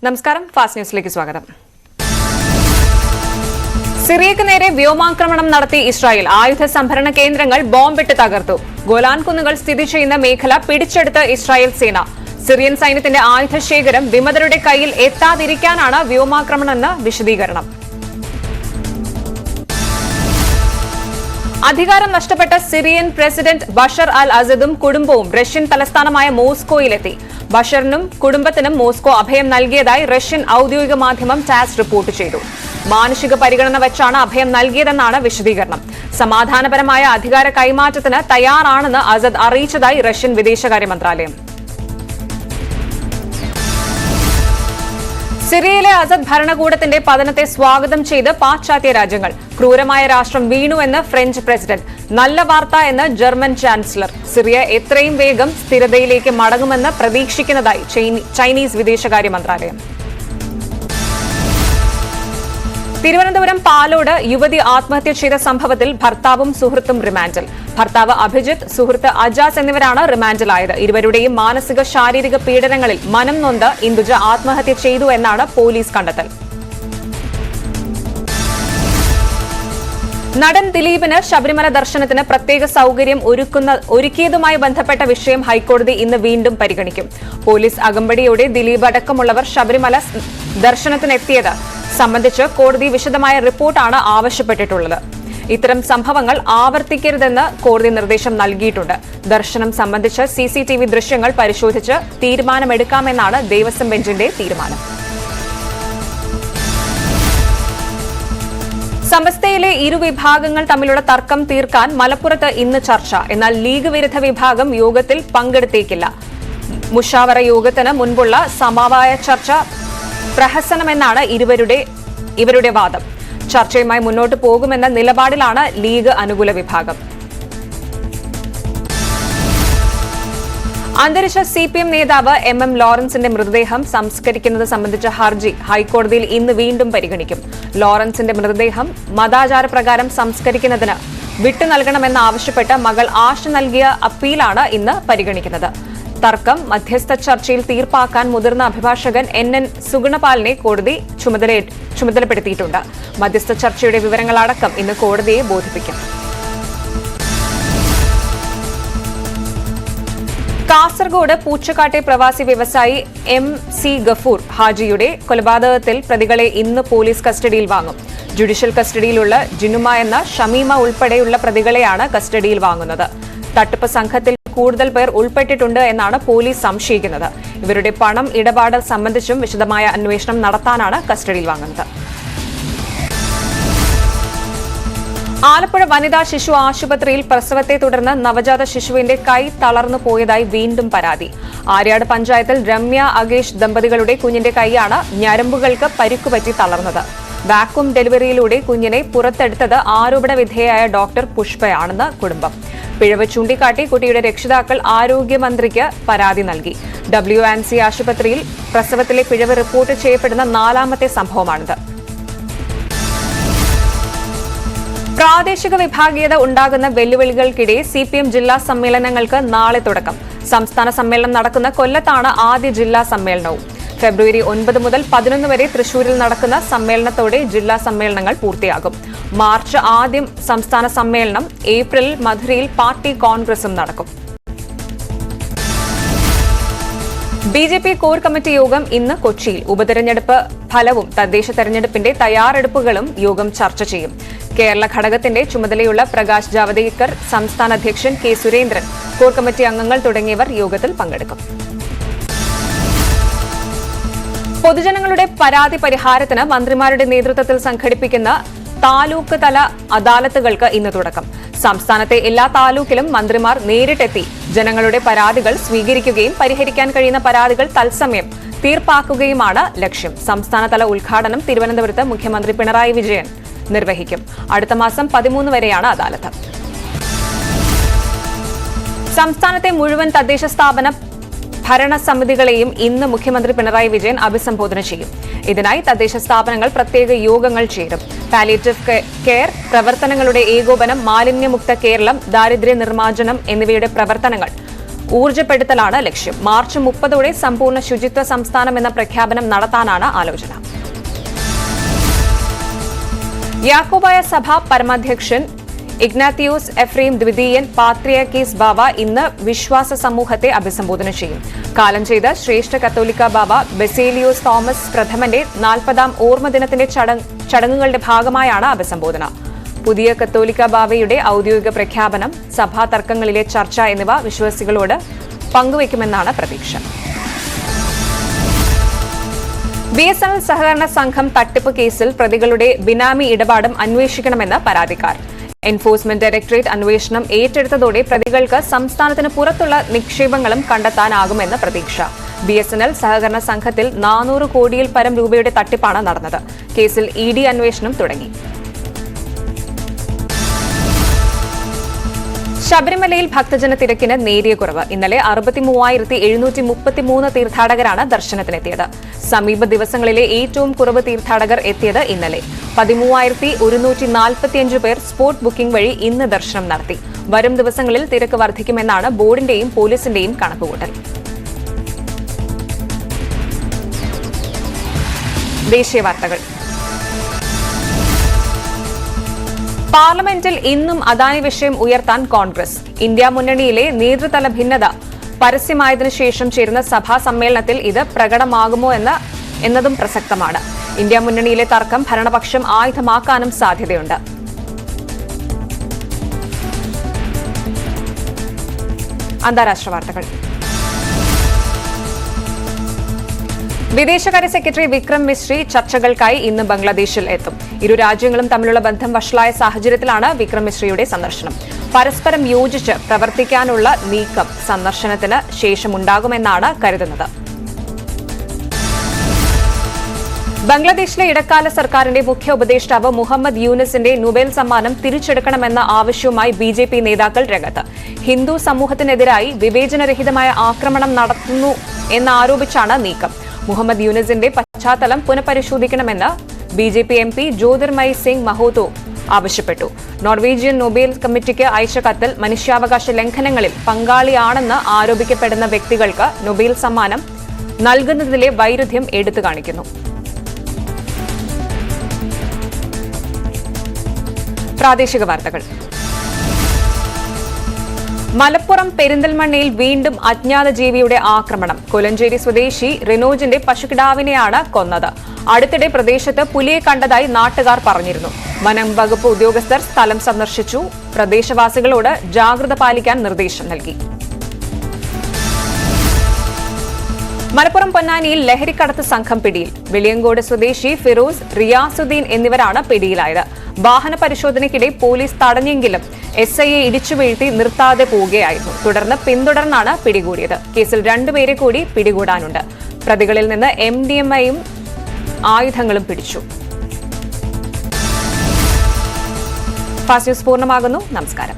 നമസ്കാരം, ഫാസ്റ്റ് ന്യൂസിലേക്ക് സ്വാഗതം. സിറിയക്ക് നേരെ വ്യോമാക്രമണം നടത്തി ഇസ്രായേൽ. ആയുധ സംഭരണ കേന്ദ്രങ്ങൾ ബോംബിട്ട് തകർത്തു. ഗോലാൻ കുന്നുകൾ സ്ഥിതി ചെയ്യുന്ന മേഖല പിടിച്ചെടുത്ത് ഇസ്രായേൽ സേന. സിറിയൻ സൈന്യത്തിന്റെ ആയുധശേഖരം വിമതരുടെ കയ്യിൽ എത്താതിരിക്കാനാണ് വ്യോമാക്രമണമെന്ന് വിശദീകരണം. അധികാരം നഷ്ടപ്പെട്ട സിറിയൻ പ്രസിഡന്റ് ബഷർ അൽ അസദും കുടുംബവും റഷ്യൻ തലസ്ഥാനമായ മോസ്കോയിലെത്തി. ബഷറിനും കുടുംബത്തിനും മോസ്കോ അഭയം നൽകിയതായി റഷ്യൻ ഔദ്യോഗിക മാധ്യമം ടാസ് റിപ്പോർട്ട് ചെയ്തു. മാനുഷിക പരിഗണന വെച്ചാണ് അഭയം നൽകിയതെന്നാണ് വിശദീകരണം. സമാധാനപരമായ അധികാര കൈമാറ്റത്തിന് തയ്യാറാണെന്ന് അസദ് അറിയിച്ചതായി റഷ്യൻ വിദേശകാര്യ മന്ത്രാലയം. സിറിയയിലെ അസദ് ഭരണകൂടത്തിന്റെ പതനത്തെ സ്വാഗതം ചെയ്ത് പാശ്ചാത്യ രാജ്യങ്ങൾ. ക്രൂരമായ രാഷ്ട്രം വീണുവെന്ന് ഫ്രഞ്ച് പ്രസിഡന്റ്. നല്ല വാർത്ത എന്ന് ജർമ്മൻ ചാൻസലർ. സിറിയ എത്രയും വേഗം സ്ഥിരതയിലേക്ക് മടങ്ങുമെന്ന് പ്രതീക്ഷിക്കുന്നതായി ചൈനീസ് വിദേശകാര്യ മന്ത്രാലയം. തിരുവനന്തപുരം പാലോട് യുവതി ആത്മഹത്യ ചെയ്ത സംഭവത്തിൽ ഭർത്താവും സുഹൃത്തും റിമാൻഡിൽ. ഭർത്താവ് അഭിജിത്ത്, സുഹൃത്ത് അജാസ് എന്നിവരാണ് റിമാൻഡിലായത്. ഇരുവരുടെയും മാനസിക ശാരീരിക പീഡനങ്ങളിൽ മനം നൊന്ത് ഇന്ദുജ ആത്മഹത്യ ചെയ്തു എന്നാണ് പോലീസ് കണ്ടെത്തൽ. നടൻ ദിലീപിന് ശബരിമല ദർശനത്തിന് പ്രത്യേക സൌകര്യം ഒരുക്കിയതുമായി ബന്ധപ്പെട്ട വിഷയം ഹൈക്കോടതി ഇന്ന് വീണ്ടും പരിഗണിക്കും. പോലീസ് അകമ്പടിയോടെ ദിലീപ് അടക്കമുള്ളവർ ശബരിമല ദർശനത്തിനെത്തിയത് സംബന്ധിച്ച് കോടതി വിശദമായ റിപ്പോർട്ടാണ് ആവശ്യപ്പെട്ടിട്ടുള്ളത്. ഇത്തരം സംഭവങ്ങൾ ആവർത്തിക്കരുതെന്ന് കോടതി നിർദ്ദേശം നൽകിയിട്ടുണ്ട്. ദർശനം സംബന്ധിച്ച് CCTV ദൃശ്യങ്ങൾ പരിശോധിച്ച് തീരുമാനമെടുക്കാമെന്നാണ് ദേവസ്വം ബെഞ്ചിന്റെ തീരുമാനം. സമസ്തയിലെ ഇരുവിഭാഗങ്ങൾ തമ്മിലുള്ള തർക്കം തീർക്കാൻ മലപ്പുറത്ത് ഇന്ന് ചർച്ച. എന്നാൽ ലീഗ് വിരുദ്ധ വിഭാഗം യോഗത്തിൽ പങ്കെടുത്തേക്കില്ല. മുഷാവറ യോഗത്തിന് മുൻപുള്ള സമവായ ചർച്ച പ്രഹസനമെന്നാണ് ഇവരുടെ വാദം. ചർച്ചയുമായി മുന്നോട്ട് പോകുമെന്ന നിലപാടിലാണ് ലീഗ് അനുകൂല വിഭാഗം. അന്തരിച്ച CPM നേതാവ് MM ലോറൻസിന്റെ മൃതദേഹം സംസ്കരിക്കുന്നത് സംബന്ധിച്ച ഹർജി ഹൈക്കോടതിയിൽ ഇന്ന് വീണ്ടും പരിഗണിക്കും. ലോറൻസിന്റെ മൃതദേഹം മതാചാരപ്രകാരം സംസ്കരിക്കുന്നതിന് വിട്ടു നൽകണമെന്നാവശ്യപ്പെട്ട് മകൾ ആശ നൽകിയ അപ്പീലാണ് ഇന്ന് പരിഗണിക്കുന്നത്. തർക്കം മധ്യസ്ഥ ചർച്ചയിൽ തീർപ്പാക്കാൻ മുതിർന്ന അഭിഭാഷകൻ NN സുഗുണപാലിനെ കോടതി ചുമതലപ്പെടുത്തിയിട്ടുണ്ട്. മധ്യസ്ഥ ചർച്ചയുടെ വിവരങ്ങളടക്കം ഇന്ന് കോടതിയെ ബോധിപ്പിക്കും. കാസർഗോഡ് പൂച്ചക്കാട്ടെ പ്രവാസി വ്യവസായി MC ഗഫൂർ ഹാജിയുടെ കൊലപാതകത്തിൽ പ്രതികളെ ഇന്ന് പോലീസ് കസ്റ്റഡിയിൽ വാങ്ങും. ജുഡീഷ്യൽ കസ്റ്റഡിയിലുള്ള ജിനുമ എന്ന ഷമീമ ഉൾപ്പെടെയുള്ള പ്രതികളെയാണ് കസ്റ്റഡിയിൽ വാങ്ങുന്നത്. തട്ടിപ്പ് സംഘത്തിൽ കൂടുതൽ പേർ ഉൾപ്പെട്ടിട്ടുണ്ട് എന്നാണ് പോലീസ് സംശയിക്കുന്നത്. ഇവരുടെ പണം ഇടപാട് സംബന്ധിച്ചും വിശദമായ അന്വേഷണം നടത്താനാണ് കസ്റ്റഡിയിൽ വാങ്ങുന്നത്. ആലപ്പുഴ വനിതാ ശിശു ആശുപത്രിയിൽ പ്രസവത്തെ തുടർന്ന് നവജാത ശിശുവിന്റെ കൈ തളർന്നു പോയതായി വീണ്ടും പരാതി. ആര്യാട് പഞ്ചായത്തിൽ രമ്യ അഗേഷ് ദമ്പതികളുടെ കുഞ്ഞിന്റെ കൈയാണ് ഞരമ്പുകൾക്ക് പരിക്കുപറ്റി തളർന്നത്. വാക്വം ഡെലിവറിയിലൂടെ കുഞ്ഞിനെ പുറത്തെടുത്തത് ആരോപണ വിധേയയായ ഡോക്ടർ പുഷ്പയാണെന്ന് കുടുംബം. പിഴവ് ചൂണ്ടിക്കാട്ടി കുട്ടിയുടെ രക്ഷിതാക്കൾ ആരോഗ്യമന്ത്രിക്ക് പരാതി നൽകി. WNC ആശുപത്രിയിൽ പ്രസവത്തിലെ പിഴവ് റിപ്പോർട്ട് ചെയ്യപ്പെടുന്ന 4ാമത്തെ സംഭവമാണിത്. പ്രാദേശിക വിഭാഗീയത ഉണ്ടാകുന്ന വെല്ലുവിളികൾക്കിടെ CPM ജില്ലാ സമ്മേളനങ്ങൾക്ക് നാളെ തുടക്കം. സംസ്ഥാന സമ്മേളനം നടക്കുന്ന കൊല്ലത്താണ് ആദ്യ ജില്ലാ സമ്മേളനവും. ഫെബ്രുവരി 9 മുതൽ 11 വരെ തൃശൂരിൽ നടക്കുന്ന സമ്മേളനത്തോടെ ജില്ലാ സമ്മേളനങ്ങൾ പൂർത്തിയാകും. മാർച്ച് ആദ്യം സംസ്ഥാന സമ്മേളനം, ഏപ്രിലിൽ മധുരയിൽ പാർട്ടി കോൺഗ്രസും നടക്കും. BJP കോർ കമ്മിറ്റി യോഗം ഇന്ന് കൊച്ചിയിൽ. ഉപതെരഞ്ഞെടുപ്പ് ഫലവും തദ്ദേശ തെരഞ്ഞെടുപ്പിന്റെ തയ്യാറെടുപ്പുകളും യോഗം ചർച്ച ചെയ്യും. കേരള ഘടകത്തിന്റെ ചുമതലയുള്ള പ്രകാശ് ജാവദേക്കർ, സംസ്ഥാന അധ്യക്ഷൻ K സുരേന്ദ്രൻ, കോർ കമ്മിറ്റി അംഗങ്ങൾ തുടങ്ങിയവർ യോഗത്തിൽ പങ്കെടുക്കും. പൊതുജനങ്ങളുടെ പരാതി പരിഹാരത്തിന് മന്ത്രിമാരുടെ നേതൃത്വത്തിൽ സംഘടിപ്പിക്കുന്ന താലൂക്ക് തല അദാലത്തുകൾക്ക് ഇന്ന് തുടക്കം. സംസ്ഥാനത്തെ എല്ലാ താലൂക്കിലും മന്ത്രിമാർ നേരിട്ടെത്തി ജനങ്ങളുടെ പരാതികൾ സ്വീകരിക്കുകയും പരിഹരിക്കാൻ കഴിയുന്ന പരാതികൾ തത്സമയം തീർപ്പാക്കുകയുമാണ് ലക്ഷ്യം. സംസ്ഥാനതല ഉദ്ഘാടനം തിരുവനന്തപുരത്ത് മുഖ്യമന്ത്രി പിണറായി വിജയൻ നിർവഹിക്കും. അടുത്ത മാസം 13 വരെയാണ് അദാലത്ത്. സംസ്ഥാനത്തെ മുഴുവൻ തദ്ദേശ സ്ഥാപന ഭരണസമിതികളെയും ഇന്ന് മുഖ്യമന്ത്രി പിണറായി വിജയൻ അഭിസംബോധന ചെയ്യും. ഇതിനായി തദ്ദേശ സ്ഥാപനങ്ങൾ പ്രത്യേക യോഗങ്ങൾ ചേരും. പാലിയേറ്റീവ് കെയർ പ്രവർത്തനങ്ങളുടെ ഏകോപനം, മാലിന്യമുക്ത കേരളം, ദാരിദ്ര്യ നിർമ്മാർജ്ജനം എന്നിവയുടെ പ്രവർത്തനങ്ങൾ ഊർജ്ജപ്പെടുത്തലാണ് ലക്ഷ്യം. മാർച്ച് 30 സമ്പൂർണ്ണ ശുചിത്വ സംസ്ഥാനം എന്ന പ്രഖ്യാപനം നടത്താനാണ് ആലോചന. യാക്കോബായ സഭ പരമാധ്യക്ഷൻ ഇഗ്നാത്തിയോസ് എഫ്രേം ദ്വിതീയൻ പാത്രിയാർക്കീസ് ബാവ ഇന്ന് വിശ്വാസ സമൂഹത്തെ അഭിസംബോധന ചെയ്യും. കാലം ചെയ്ത ശ്രേഷ്ഠ കത്തോലിക്ക ബാവ ബസേലിയോസ് തോമസ് പ്രഥമന്റെ 40ാം ഓർമ്മദിനത്തിന്റെ ചടങ്ങുകളുടെ ഭാഗമായാണ് അഭിസംബോധന. പുതിയ കത്തോലിക്ക ബാവയുടെ ഔദ്യോഗിക പ്രഖ്യാപനം, സഭാ തർക്കങ്ങളിലെ ചർച്ച എന്നിവ വിശ്വാസികളോട് പങ്കുവയ്ക്കുമെന്നാണ് പ്രതീക്ഷ. BSNL സഹകരണ സംഘം തട്ടിപ്പ് കേസിൽ പ്രതികളുടെ ബിനാമി ഇടപാടും അന്വേഷിക്കണമെന്ന് പരാതിക്കാർ. എൻഫോഴ്സ്മെന്റ് ഡയറക്ടറേറ്റ് അന്വേഷണം ഏറ്റെടുത്തതോടെ പ്രതികൾക്ക് സംസ്ഥാനത്തിന് പുറത്തുള്ള നിക്ഷേപങ്ങളും കണ്ടെത്താനാകുമെന്ന് പ്രതീക്ഷ. BSNL സഹകരണ സംഘത്തിൽ 400 കോടിയിൽ പരം രൂപയുടെ തട്ടിപ്പാണ് നടന്നത്. കേസിൽ ED അന്വേഷണം തുടങ്ങി. ശബരിമലയിൽ ഭക്തജന തിരക്കിന് നേരിയ കുറവ്. ഇന്നലെ 63,733 തീർത്ഥാടകരാണ് ദർശനത്തിനെത്തിയത്. സമീപ ദിവസങ്ങളിലെ ഏറ്റവും കുറവ് തീർത്ഥാടകർ എത്തിയത് ഇന്നലെ. 13,145 പേർ സ്പോട്ട് ബുക്കിംഗ് വഴി ഇന്ന് ദർശനം നടത്തി. വരും ദിവസങ്ങളിൽ തിരക്ക് വർദ്ധിക്കുമെന്നാണ് ബോർഡിന്റെയും പോലീസിന്റെയും കണക്കുകൂട്ടൽ. ദേശീയ വാർത്തകൾ. പാർലമെന്റിൽ ഇന്നും അദാനി വിഷയം ഉയർത്താൻ കോൺഗ്രസ്. ഇന്ത്യ മുന്നണിയിലെ നേതൃതല ഭിന്നത പരസ്യമായതിനു ശേഷം ചേരുന്ന സഭാ സമ്മേളനത്തിൽ ഇത് പ്രകടമാകുമോ എന്നതും പ്രസക്തമാണ്. ഇന്ത്യ മുന്നണിയിലെ തർക്കം ഭരണപക്ഷം ആയുധമാക്കാനും സാധ്യതയുണ്ട്. അന്താരാഷ്ട്ര വാർത്തകൾ. വിദേശകാര്യ സെക്രട്ടറി വിക്രം മിശ്രി ചർച്ചകൾക്കായി ഇന്ന് ബംഗ്ലാദേശിൽ എത്തും. ഇരു രാജ്യങ്ങളും തമ്മിലുള്ള ബന്ധം വഷളായ സാഹചര്യത്തിലാണ് വിക്രം മിശ്രിയുടെ സന്ദർശനം. പരസ്പരം യോജിച്ച് പ്രവർത്തിക്കാനുള്ള നീക്കം സന്ദർശനത്തിന് ശേഷമുണ്ടാകുമെന്നാണ് കരുതുന്നത്. ബംഗ്ലാദേശിലെ ഇടക്കാല സർക്കാരിന്റെ മുഖ്യ ഉപദേഷ്ടാവ് മുഹമ്മദ് യൂനിസിന്റെ നൊബേൽ സമ്മാനം തിരിച്ചെടുക്കണമെന്ന ആവശ്യവുമായി BJP നേതാക്കൾ രംഗത്ത്. ഹിന്ദു സമൂഹത്തിനെതിരായി വിവേചനരഹിതമായ ആക്രമണം നടത്തുന്നു എന്നാരോപിച്ചാണ് നീക്കം. മുഹമ്മദ് യൂനിസിന്റെ പശ്ചാത്തലം പുനഃപരിശോധിക്കണമെന്ന് BJP MP ജ്യോതിർമയ് സിംഗ് മഹോതോ ആവശ്യപ്പെട്ടു. നോർവീജിയൻ നൊബേൽ കമ്മിറ്റിക്ക് അയച്ച കത്തിൽ മനുഷ്യാവകാശ ലംഘനങ്ങളിൽ പങ്കാളിയാണെന്ന് ആരോപിക്കപ്പെടുന്ന വ്യക്തികൾക്ക് നൊബേൽ സമ്മാനം നൽകുന്നതിലെ വൈരുദ്ധ്യം എടുത്തു കാണിക്കുന്നു. പ്രാദേശിക വാർത്തകൾ. മലപ്പുറം പെരിന്തൽമണ്ണയിൽ വീണ്ടും അജ്ഞാത ജീവിയുടെ ആക്രമണം. കൊലഞ്ചേരി സ്വദേശി റിനോജിന്റെ പശുക്കിടാവിനെയാണ് കൊന്നത്. അടുത്തിടെ പ്രദേശത്ത് പുലിയെ കണ്ടതായി നാട്ടുകാർ പറഞ്ഞിരുന്നു. വനം വകുപ്പ് ഉദ്യോഗസ്ഥർ സ്ഥലം സന്ദർശിച്ചു. പ്രദേശവാസികളോട് ജാഗ്രത പാലിക്കാൻ നിർദ്ദേശം നൽകി. മലപ്പുറം പൊന്നാനിയിൽ ലഹരിക്കടത്ത് സംഘം പിടിയിൽ. വെളിയങ്കോട് സ്വദേശി ഫിറോസ്, റിയാസുദ്ദീൻ എന്നിവരാണ് പിടിയിലായത്. വാഹന പരിശോധനയ്ക്കിടെ പോലീസ് തടഞ്ഞെങ്കിലും SIയെ ഇടിച്ചു വീഴ്ത്തി നിർത്താതെ പോവുകയായിരുന്നു. പിന്തുടർന്നാണ് പിടികൂടിയത്. കേസിൽ 2 പേരെ കൂടി പിടികൂടാനുണ്ട്. പ്രതികളിൽ നിന്ന് MDMAയും ആയുധങ്ങളും പിടിച്ചു. ഫാസ്റ്റ് ന്യൂസ് പൂർണ്ണമാകുന്നു. നമസ്കാരം.